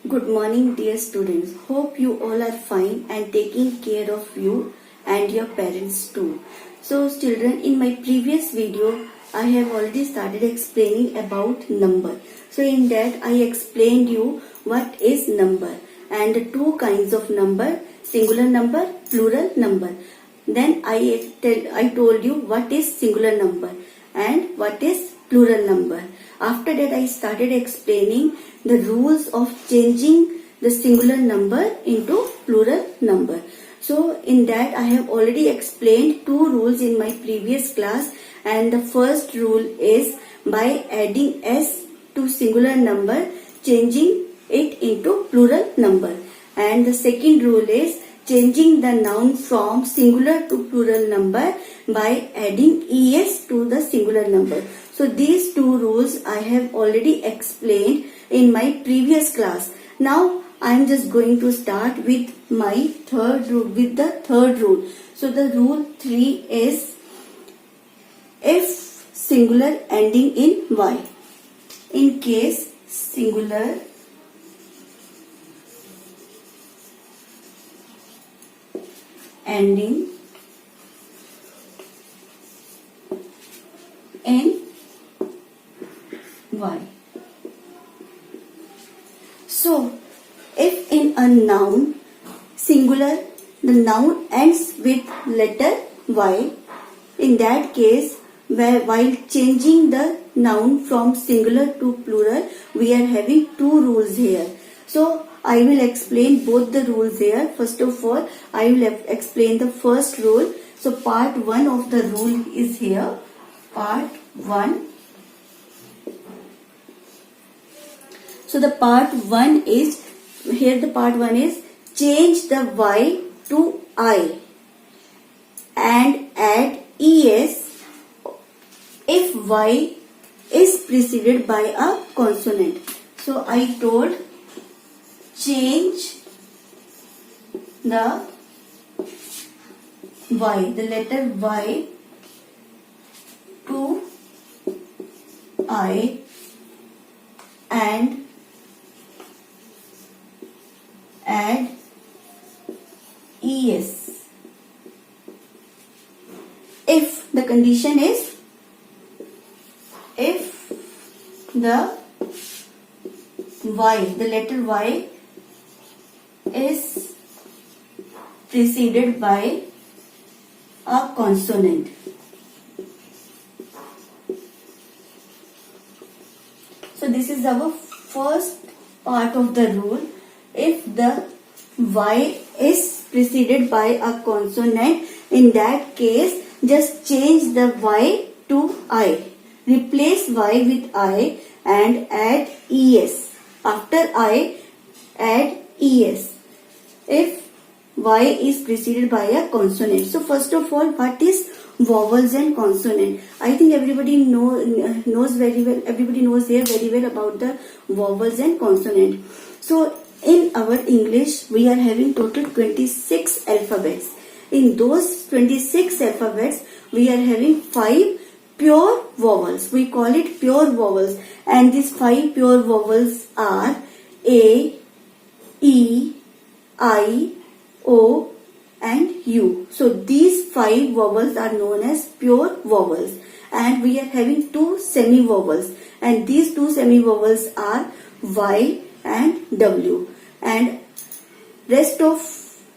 Good morning, dear students. Hope you all are fine and taking care of you and your parents too. So, children, in my previous video, I have already started explaining about number. So, in that, I explained you what is number and the two kinds of number, singular number, plural number. Then I told you what is singular number and what is plural number. After that, I started explaining the rules of changing the singular number into plural number. So in that I have already explained two rules in my previous class, and the first rule is by adding s to singular number, changing it into plural number, and the second rule is changing the noun from singular to plural number by adding es to the singular number. So these two rules I have already explained in my previous class. Now I am just going to start with my third rule, So the rule 3 is if singular ending in y. In case singular ending in y. So, if in a noun singular, the noun ends with letter y, in that case, while changing the noun from singular to plural, we are having two rules here. So, I will explain both the rules here. First of all, I will explain the first rule. So, part 1 of the rule is here. Part 1. So the part 1 is, here the part 1 is change the y to I and add es if y is preceded by a consonant. So I told change the y, the letter y to I and add es if the condition is if the y, the letter y is preceded by a consonant. So this is our first part of the rule. If the y is preceded by a consonant, in that case, just change the y to I. Replace y with I and add es. After I, add es. If y is preceded by a consonant. So first of all, what is vowels and consonant? I think everybody knows very well. Everybody knows here very well about the vowels and consonant. So in our English, we are having total 26 alphabets. In those 26 alphabets, we are having 5 pure vowels. We call it pure vowels. And these 5 pure vowels are A, E, I, O and U. So these 5 vowels are known as pure vowels. And we are having 2 semi-vowels. And these 2 semi-vowels are Y and W, and rest of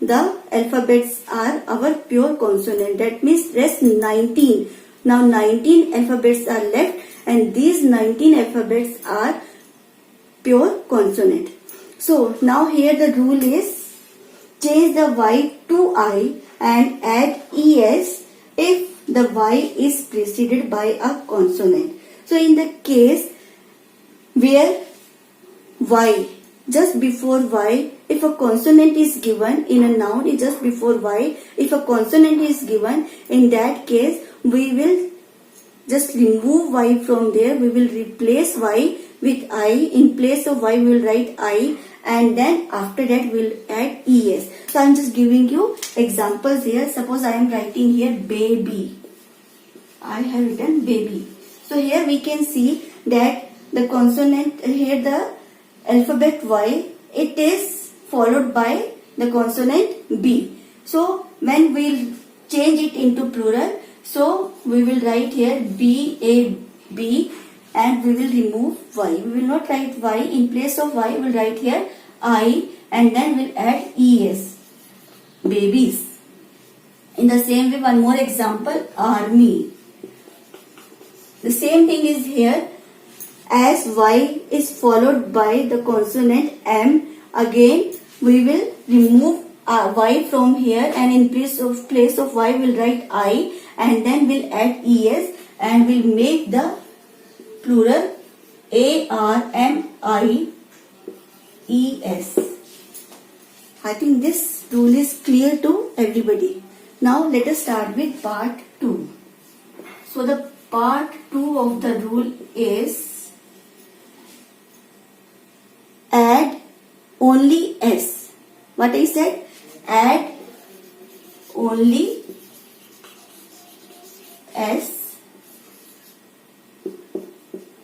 the alphabets are our pure consonant. That means rest 19. Now 19 alphabets are left, and these 19 alphabets are pure consonant. So now here the rule is change the y to I and add es if the y is preceded by a consonant. So in the case where y, just before y, if a consonant is given in a noun, is just before y, if a consonant is given, in that case we will just remove y from there. We will replace y with I. In place of y we will write I, and then after that we will add es. So I am just giving you examples here. Suppose I am writing here baby. I have written baby. So here we can see that the consonant, here the alphabet Y it is followed by the consonant B. So when we'll change it into plural, so we will write here B, A, B, and we will remove Y. We will not write Y. In place of Y, we will write here I, and then we'll add ES. Babies. In the same way, one more example, army. The same thing is here. As Y is followed by the consonant M, again we will remove Y from here, and in place of Y we'll write I, and then we'll add ES, and we'll make the plural ARMIES. I think this rule is clear to everybody. Now let us start with part 2. So the part 2 of the rule is add only S. What I said? Add only S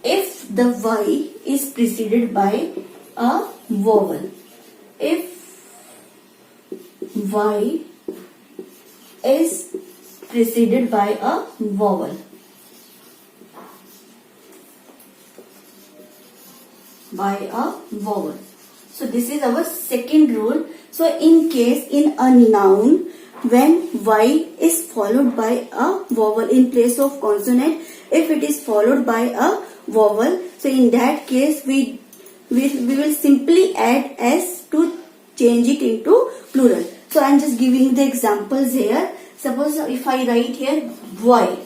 if the Y is preceded by a vowel. If Y is preceded by a vowel. So this is our second rule. So in case in a noun, when Y is followed by a vowel in place of consonant, if it is followed by a vowel, so in that case we will simply add S to change it into plural. So I am just giving the examples here. Suppose if I write here Y.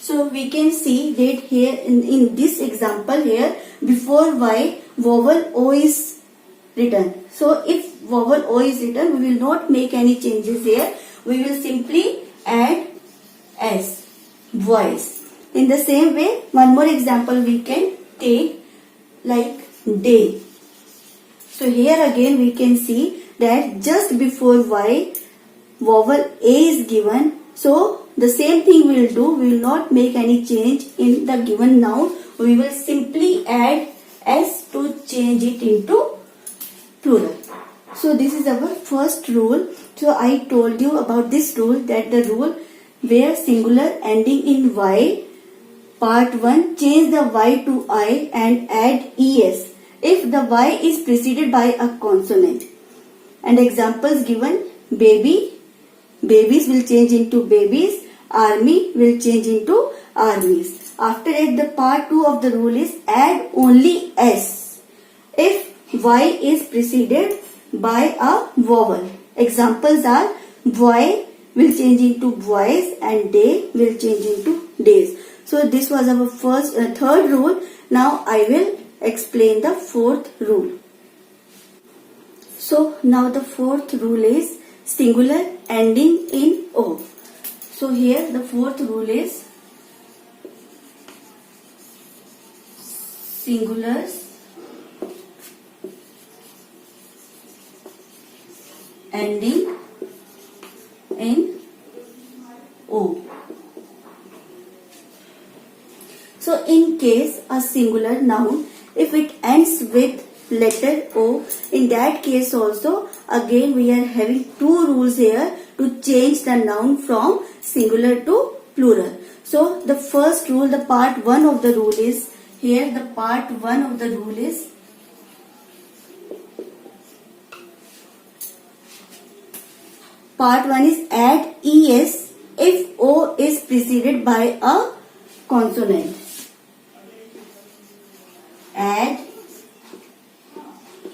So we can see that here in this example here, before Y, vowel O is written. So if vowel O is written, we will not make any changes here. We will simply add S, voice. In the same way, one more example we can take, like day. So here again we can see that just before Y, vowel A is given. So the same thing we will do. We will not make any change in the given noun. We will simply add S to change it into plural. So this is our first rule. So I told you about this rule, that the rule where singular ending in Y, part 1, change the Y to I and add ES if the Y is preceded by a consonant. And examples given: baby, babies will change into babies, army will change into armies. After that, the part 2 of the rule is add only S if Y is preceded by a vowel. Examples are boy will change into boys and day will change into days. So this was our third rule. Now I will explain the fourth rule. So now the fourth rule is singular ending in O. So here the fourth rule is singulars ending in O. So in case a singular noun, if it ends with letter O, in that case also again we are having two rules here to change the noun from singular to plural. So the first rule, the part 1 of the rule is here, the part 1 of the rule is add ES if O is preceded by a consonant. Add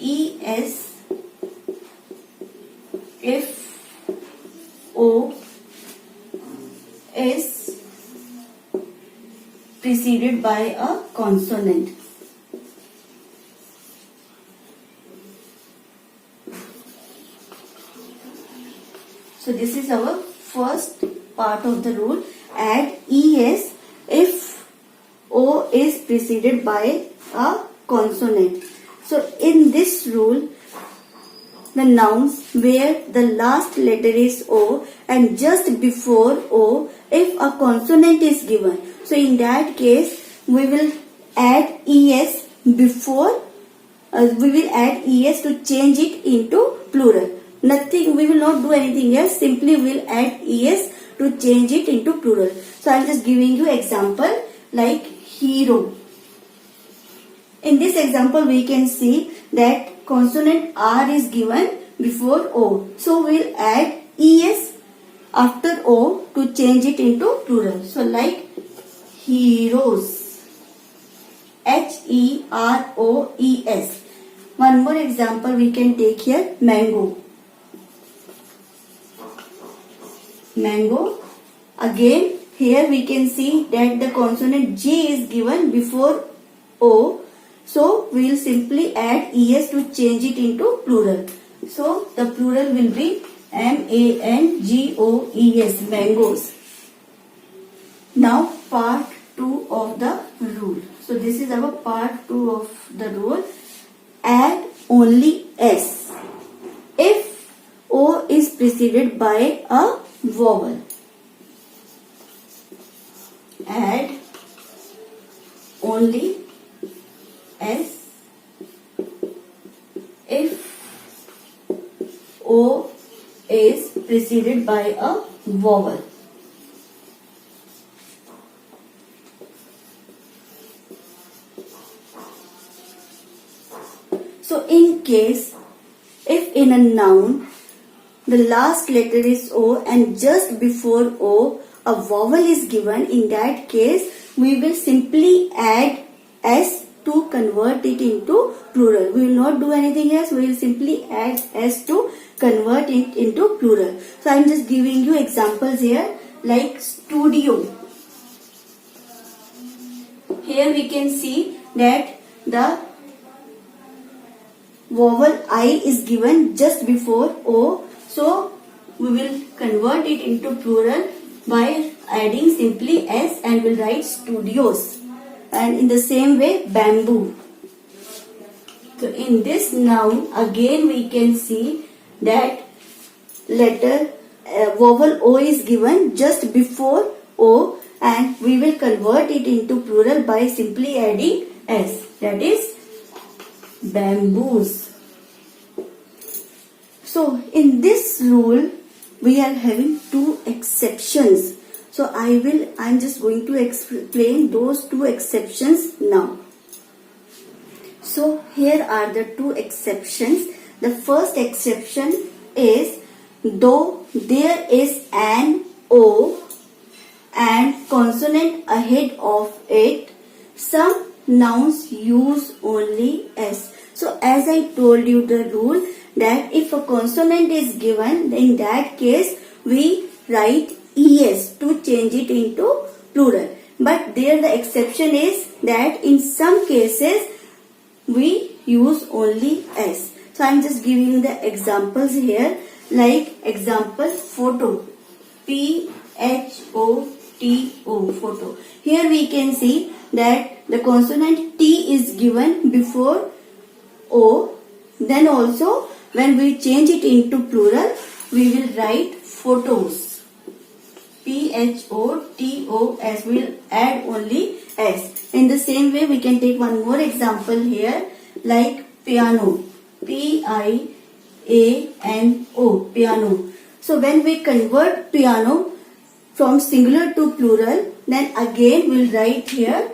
ES if O is preceded by a consonant. So this is our first part of the rule. Add ES if O is preceded by a consonant. So in this rule, the nouns where the last letter is O and just before O, if a consonant is given, so in that case we will add ES before we will add es to change it into plural. Nothing, we will not do anything else. Simply we will add es to change it into plural. So I am just giving you example like hero. In this example, we can see that consonant R is given before O. So we will add es after O to change it into plural. So like heroes. Heroes. One more example we can take here, mango. Mango. Again, here we can see that the consonant G is given before O. So, we will simply add es to change it into plural. So, the plural will be mangoes, mangoes. Now, part 2 of the rule. So, this is our part 2 of the rule. Add only S if O is preceded by a vowel. Add only S if O is preceded by a vowel. So in case if in a noun the last letter is O and just before O a vowel is given, in that case we will simply add S to convert it into plural. We will not do anything else. We will simply add S to convert it into plural. So I am just giving you examples here like studio. Here we can see that the vowel I is given just before O. So we will convert it into plural by adding simply S and will write studios. And in the same way, bamboo. So in this noun again we can see that letter vowel O is given just before O and we will convert it into plural by simply adding S. That is bamboos. So in this rule we are having two exceptions. So I'm just going to explain those two exceptions now. So here are the two exceptions. The first exception is though there is an O and consonant ahead of it, some nouns use only S. So as I told you the rule that if a consonant is given, in that case we write es to change it into plural. But there the exception is that in some cases we use only S. So I am just giving the examples here, like example photo, P-H-O-T-O, photo. Here we can see that the consonant T is given before O. Then also when we change it into plural, we will write photos. P-H-O-T-O-S, we will add only S. In the same way, we can take one more example here, like piano. P-I-A-N-O, piano. So when we convert piano from singular to plural, then again we will write here,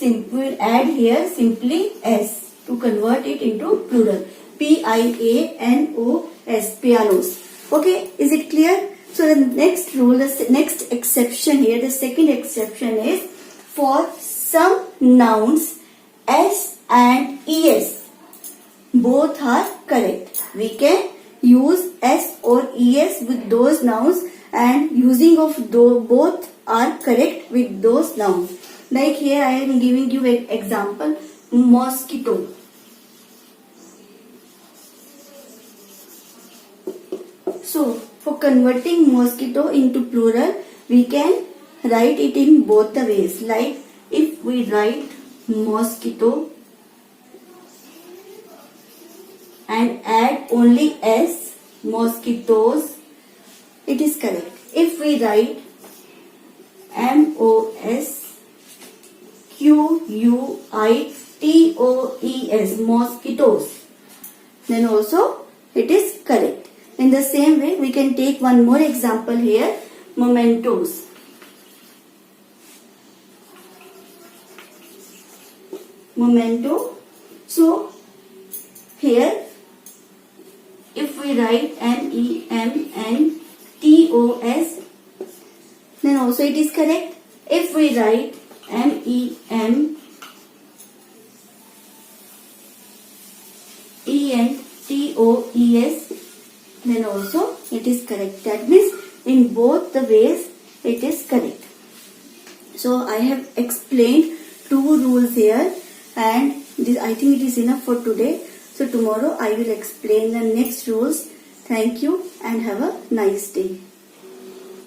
we will add here simply S to convert it into plural. P-I-A-N-O-S, pianos. Okay, is it clear? So the next rule, the next exception here, the second exception is for some nouns S and ES both are correct. We can use S or ES with those nouns and using of both are correct with those nouns. Like here I am giving you an example, mosquito. So for converting mosquito into plural, we can write it in both the ways. Like if we write mosquito and add only S, mosquitoes, it is correct. If we write MOSQUITOES, TOES, mosquitoes, then also it is correct. In the same way, we can take one more example here, mementos. Memento. So here, if we write MEMNTOS, then also it is correct. If we write MEMENTOUS, then also it is correct. That means in both the ways it is correct. So I have explained 2 rules here, and this, I think it is enough for today. So tomorrow I will explain the next rules. Thank you and have a nice day.